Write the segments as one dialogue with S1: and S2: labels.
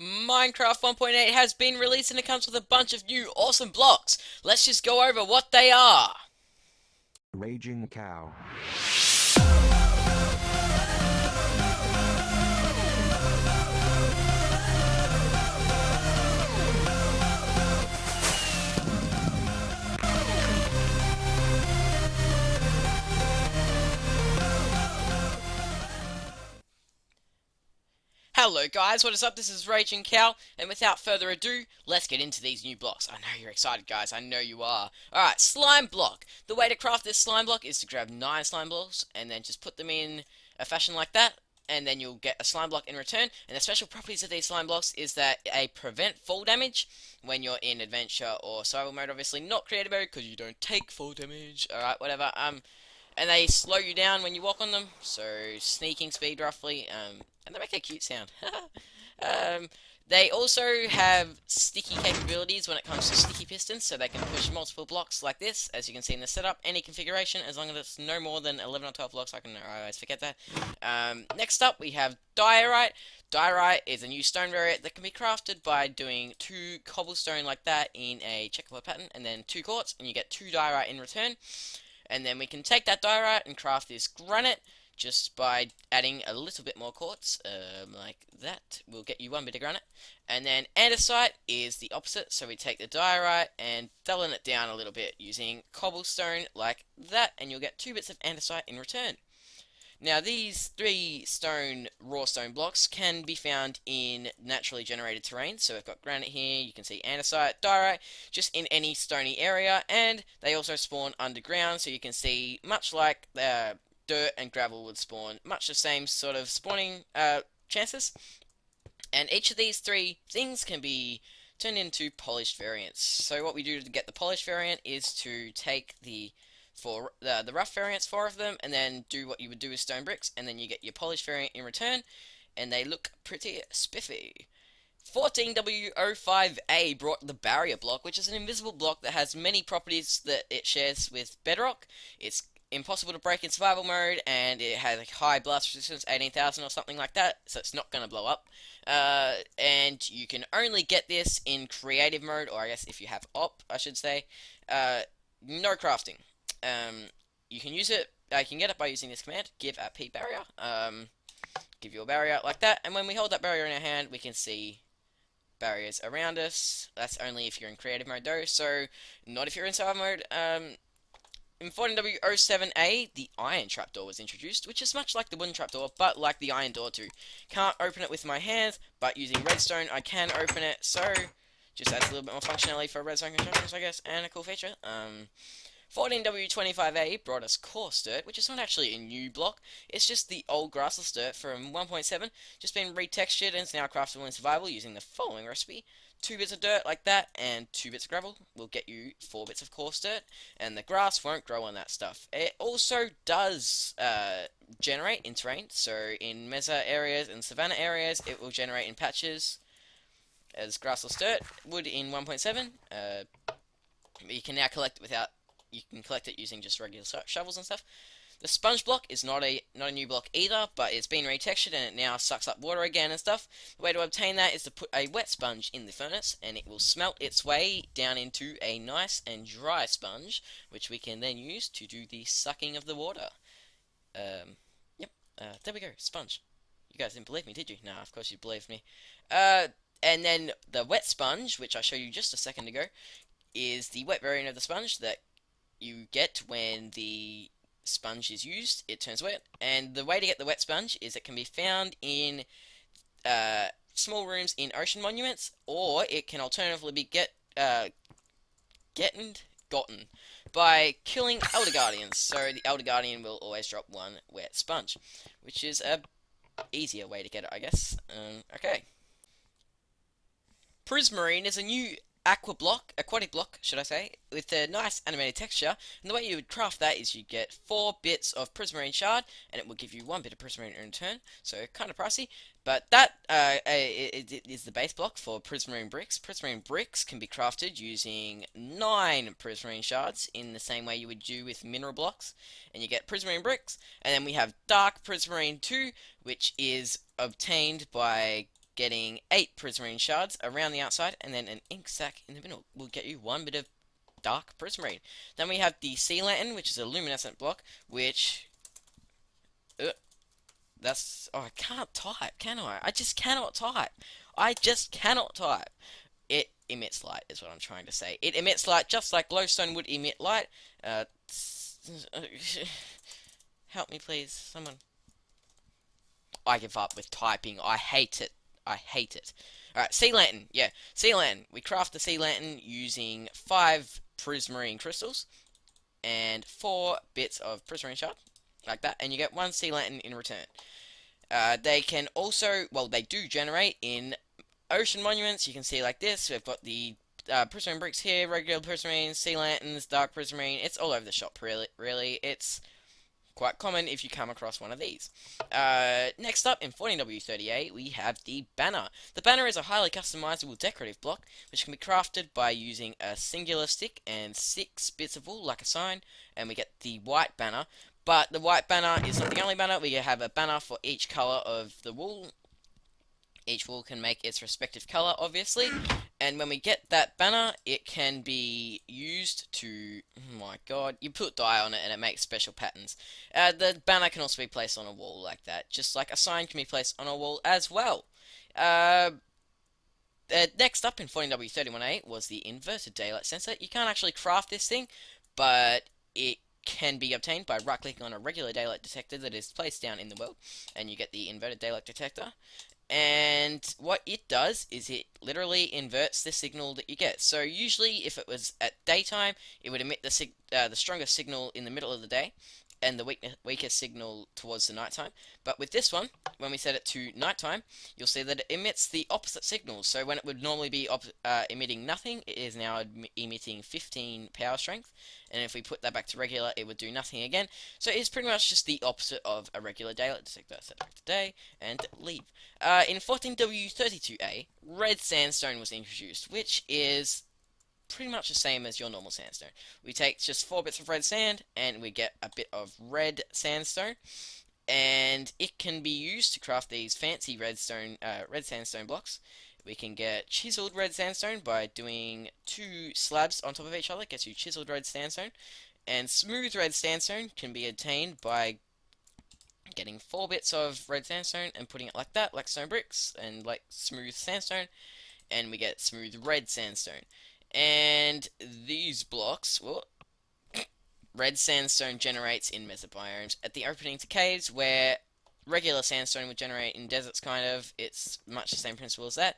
S1: Minecraft 1.8 has been released and it comes with a bunch of new awesome blocks. Let's just go over what they are.
S2: Raging cow.
S1: Hello guys, what is up? This is Raging Cow, and without further ado, let's get into these new blocks. I know you're excited guys, I know you are. Alright, slime block. The way to craft this slime block is to grab 9 slime blocks, and then just put them in a fashion like that, and then you'll get a slime block in return. And the special properties of these slime blocks is that they prevent fall damage when you're in adventure or survival mode, obviously not creative mode, because you don't take fall damage. Alright, whatever. And they slow you down when you walk on them, so sneaking speed roughly, and they make a cute sound. um, they also have sticky capabilities when it comes to sticky pistons, so they can push multiple blocks like this, as you can see in the setup, any configuration, as long as it's no more than 11 or 12 blocks. I always forget that. Next up, we have diorite. Diorite is a new stone variant that can be crafted by doing 2 cobblestone like that in a checkerboard pattern, and then 2 quartz, and you get 2 diorite in return. And then we can take that diorite and craft this granite just by adding a little bit more quartz, like that. Will get you 1 bit of granite. And then andesite is the opposite, so we take the diorite and dullin it down a little bit using cobblestone like that, and you'll get 2 bits of andesite in return. Now these 3 raw stone blocks can be found in naturally generated terrain. So we've got granite here, you can see andesite, diorite, just in any stony area, and they also spawn underground, so you can see, much like dirt and gravel would spawn, much the same sort of spawning chances. And each of these 3 things can be turned into polished variants. So what we do to get the polished variant is to take the rough variants, 4 of them, and then do what you would do with stone bricks, and then you get your polished variant in return, and they look pretty spiffy. 14W05A brought the barrier block, which is an invisible block that has many properties that it shares with bedrock. It's impossible to break in survival mode, and it has a high blast resistance, 18,000 or something like that, so it's not going to blow up. And you can only get this in creative mode, or I guess if you have op, I should say. No crafting. You can use it. I can get it by using this command: give a P barrier. Give you a barrier like that, and when we hold that barrier in our hand, we can see barriers around us. That's only if you're in creative mode though, so not if you're in survival mode. In 14W07A, the iron trapdoor was introduced, which is much like the wooden trapdoor, but like the iron door too. Can't open it with my hands, but using redstone I can open it, so just adds a little bit more functionality for redstone constructions, I guess, and a cool feature. 14W25A brought us coarse dirt, which is not actually a new block, it's just the old grassless dirt from 1.7, just been retextured and is now craftable in survival using the following recipe. 2 bits of dirt like that and 2 bits of gravel will get you 4 bits of coarse dirt, and the grass won't grow on that stuff. It also does generate in terrain, so in mesa areas and savanna areas it will generate in patches as grassless dirt would in 1.7. You can now collect it without you can collect it using just regular shovels and stuff. The sponge block is not a new block either, but it's been retextured and it now sucks up water again and stuff. The way to obtain that is to put a wet sponge in the furnace, and it will smelt its way down into a nice and dry sponge, which we can then use to do the sucking of the water. Yep, there we go, sponge. You guys didn't believe me, did you? No, of course you believed me. And then the wet sponge, which I showed you just a second ago, is the wet variant of the sponge that you get when the sponge is used. It turns wet, and the way to get the wet sponge is it can be found in small rooms in ocean monuments, or it can alternatively be gotten by killing Elder Guardians. So the Elder Guardian will always drop 1 wet sponge, which is a easier way to get it, I guess. Okay. Prismarine is a new aquatic block, should I say, with a nice animated texture. And the way you would craft that is you get 4 bits of prismarine shard, and it will give you 1 bit of prismarine in return. So kind of pricey, but that it is the base block for prismarine bricks. Prismarine bricks can be crafted using 9 prismarine shards in the same way you would do with mineral blocks, and you get prismarine bricks. And then we have dark prismarine 2, which is obtained by getting 8 prismarine shards around the outside, and then an ink sac in the middle will get you 1 bit of dark prismarine. Then we have the sea lantern, which is a luminescent block, which uh, oh, I can't type, can I? I just cannot type. I just cannot type. It emits light, is what I'm trying to say. It emits light just like glowstone would emit light. Uh, Help me, please, someone. I give up with typing. I hate it. I hate it. Alright, sea lantern. Yeah, sea lantern. We craft the sea lantern using 5 prismarine crystals and 4 bits of prismarine shard, like that, and you get 1 sea lantern in return. They can also, well, they do generate in ocean monuments. You can see like this. We've got the prismarine bricks here, regular prismarine, sea lanterns, dark prismarine. It's all over the shop, really. It's quite common if you come across one of these. Next up, in 14W38, we have the banner. The banner is a highly customizable decorative block, which can be crafted by using a singular stick and 6 bits of wool, like a sign, and we get the white banner. But the white banner is not the only banner. We have a banner for each color of the wool. Each wool can make its respective color, obviously. And when we get that banner, it can be used to... Oh my god. You put dye on it and it makes special patterns. The banner can also be placed on a wall like that. Just like a sign can be placed on a wall as well. Next up in 14W31A was the inverted daylight sensor. You can't actually craft this thing, but it can be obtained by right-clicking on a regular daylight detector that is placed down in the world, and you get the inverted daylight detector. And what it does is it literally inverts the signal that you get. So usually, if it was at daytime, it would emit the strongest signal in the middle of the day, and the weakest signal towards the nighttime. But with this one, when we set it to nighttime, you'll see that it emits the opposite signals. So when it would normally be emitting nothing, it is now emitting 15 power strength. And if we put that back to regular, it would do nothing again. So it's pretty much just the opposite of a regular daylight detector. Set back to day and leave. In 14W32A, red sandstone was introduced, which is pretty much the same as your normal sandstone. We take just 4 bits of red sand and we get a bit of red sandstone, and it can be used to craft these fancy red sandstone blocks. We can get chiseled red sandstone by doing 2 slabs on top of each other, gets you chiseled red sandstone, and smooth red sandstone can be obtained by getting 4 bits of red sandstone and putting it like that, like stone bricks, and like smooth sandstone, and we get smooth red sandstone. And these blocks, well, red sandstone generates in mesobiomes at the opening to caves, where regular sandstone would generate in deserts, kind of. It's much the same principle as that.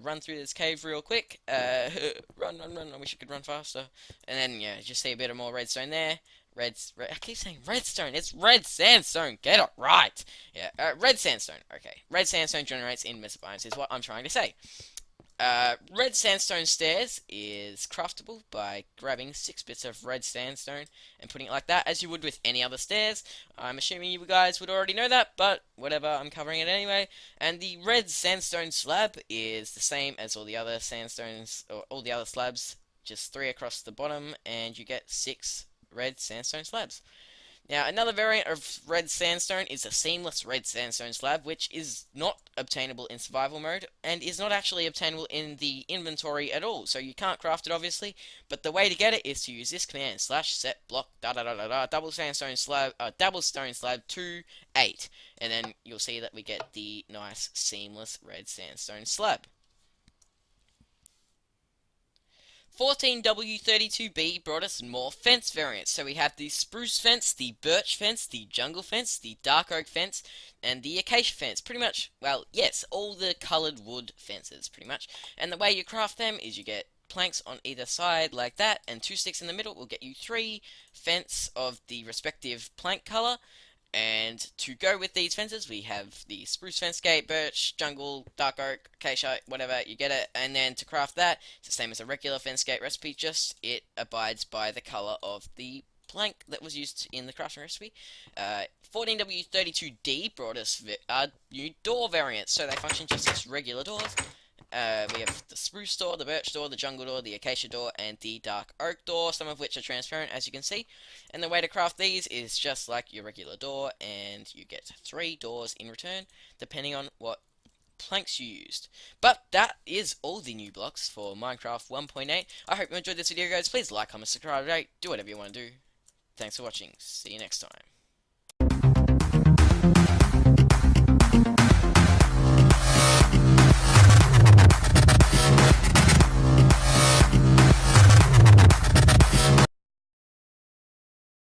S1: Run through this cave real quick. Run. I wish I could run faster. And then, yeah, just see a bit of more redstone there. I keep saying redstone. It's red sandstone. Get it right. Yeah, red sandstone. Okay. Red sandstone generates in mesobiomes is what I'm trying to say. Red sandstone stairs is craftable by grabbing 6 bits of red sandstone and putting it like that, as you would with any other stairs. I'm assuming you guys would already know that, but whatever, I'm covering it anyway. And the red sandstone slab is the same as all the other sandstones, or all the other slabs, just 3 across the bottom, and you get 6 red sandstone slabs. Now, another variant of red sandstone is a seamless red sandstone slab, which is not obtainable in survival mode, and is not actually obtainable in the inventory at all. So you can't craft it, obviously, but the way to get it is to use this command, /set block double stone slab to 8, and then you'll see that we get the nice seamless red sandstone slab. 14W32B brought us more fence variants. So we have the spruce fence, the birch fence, the jungle fence, the dark oak fence, and the acacia fence. Pretty much, well, yes, all the coloured wood fences, pretty much. And the way you craft them is you get planks on either side like that, and 2 sticks in the middle will get you 3 fence of the respective plank colour. And to go with these fences, we have the spruce fence gate, birch, jungle, dark oak, acacia, whatever, you get it. And then to craft that, it's the same as a regular fence gate recipe, just it abides by the colour of the plank that was used in the crafting recipe. 14W32D brought us new door variants, so they function just as regular doors. We have the spruce door, the birch door, the jungle door, the acacia door, and the dark oak door, some of which are transparent, as you can see. And the way to craft these is just like your regular door, and you get 3 doors in return, depending on what planks you used. But that is all the new blocks for Minecraft 1.8. I hope you enjoyed this video, guys. Please like, comment, subscribe, rate, do whatever you want to do. Thanks for watching. See you next time.